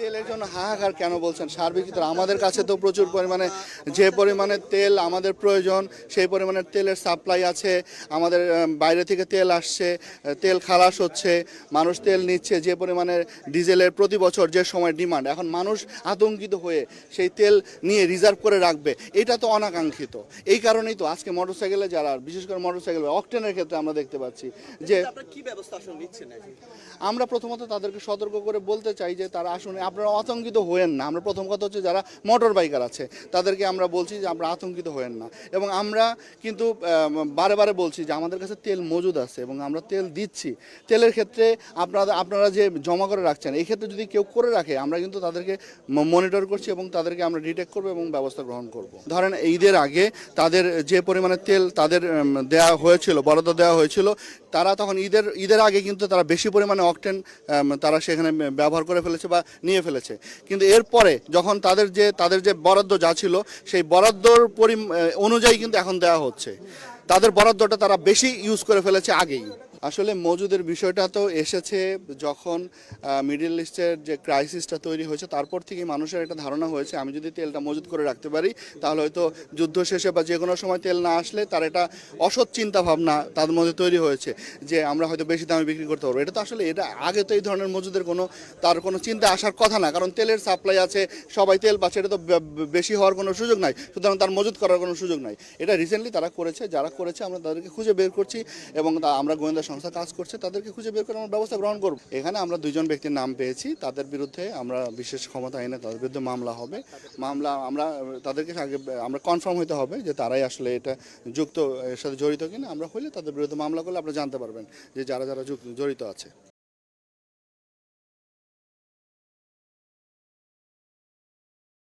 তেলের জন্য হাহাকার কেন বলছেন? সার্বিক ক্ষেত্রে আমাদের কাছে তো প্রচুর পরিমাণে যে পরিমাণে তেল আমাদের প্রয়োজন সেই পরিমাণে তেলের সাপ্লাই আছে। আমাদের বাইরে থেকে তেল আসছে, তেল খালাস হচ্ছে, মানুষ তেল নিচ্ছে। যে পরিমাণে ডিজেলের প্রতি বছর যে সময় ডিমান্ড, এখন মানুষ আতঙ্কিত হয়ে সেই তেল নিয়ে রিজার্ভ করে রাখবে, এটা তো অনাকাঙ্ক্ষিত। এই কারণেই তো আজকে মোটরসাইকেলে যারা, বিশেষ করে মোটরসাইকেল অকটেনের ক্ষেত্রে আমরা দেখতে পাচ্ছি যে কি ব্যবস্থা আসলে নিচ্ছেন? আমরা প্রথমত তাদেরকে সতর্ক করে বলতে চাই যে তারা আসলে আপনারা আতঙ্কিত হয়েন না। আমরা প্রথম কথা হচ্ছে যারা মোটর বাইকার আছে তাদেরকে আমরা বলছি যে আপনারা আতঙ্কিত হয়েন না, এবং আমরা কিন্তু বারে বারে বলছি যে আমাদের কাছে তেল মজুদ আছে এবং আমরা তেল দিচ্ছি। তেলের ক্ষেত্রে আপনারা যে জমা করে রাখছেন, এই ক্ষেত্রে যদি কেউ করে রাখে আমরা কিন্তু তাদেরকে মনিটর করছি এবং তাদেরকে আমরা ডিটেক্ট করবো এবং ব্যবস্থা গ্রহণ করব। ধরেন ঈদের আগে তাদের যে পরিমাণে তেল তাদের দেওয়া হয়েছিল, বরাদ্দ দেওয়া হয়েছিল, তারা তখন ঈদের আগে কিন্তু তারা বেশি পরিমাণে অকটেন তারা সেখানে ব্যবহার করে ফেলেছে বা নিয়ে ফেলেছে। কিন্তু এরপরে যখন তাদের যে বরাদ্দ যা ছিল সেই বরাদ্দর অনুযায়ী কিন্তু এখন দেওয়া হচ্ছে। তাদের বরাদ্দটা তারা বেশি ইউজ করে ফেলেছে আগেই। আসলে মজুদের বিষয়টা তো এসেছে যখন মিডল ইস্টের যে ক্রাইসিসটা তৈরি হয়েছে, তারপর থেকে মানুষের একটা ধারণা হয়েছে আমি যদি তেলটা মজুদ করে রাখতে পারি তাহলে হয়তো যুদ্ধ শেষে বা যে কোনো সময় তেল না আসলে তার একটা অসৎ চিন্তা ভাবনা তাদের মধ্যে তৈরি হয়েছে যে আমরা হয়তো বেশি দামে বিক্রি করতে পারবো। এটা তো আসলে আগে তো এই ধরনের মজুদের তার কোনো চিন্তা আসার কথা না, কারণ তেলের সাপ্লাই আছে, সবাই তেল পাচ্ছে, এটা তো বেশি হওয়ার কোনো সুযোগ নাই, সুতরাং তার মজুদ করার কোনো সুযোগ নাই। এটা রিসেন্টলি তারা করেছে, যারা করেছে আমরা তাদেরকে খুঁজে বের করছি এবং আমরা গোয়েন্দা সংস্থা কাজ করছে, তাদেরকে খুঁজে বের করে আমরা ব্যবস্থা গ্রহণ করব। এখানে আমরা 2জন ব্যক্তির নাম পেয়েছি, তাদের বিরুদ্ধে আমরা বিশেষ ক্ষমতা এনে তাদের বিরুদ্ধে মামলা হবে। মামলা তাদেরকে আগে আমরা কনফার্ম হতে হবে যে তারাই আসলে এটা এর সাথে জড়িত কিনা। আমরা হলে তাদের বিরুদ্ধে মামলা করলে আপনারা জানতে পারবেন যে যারা জড়িত আছে।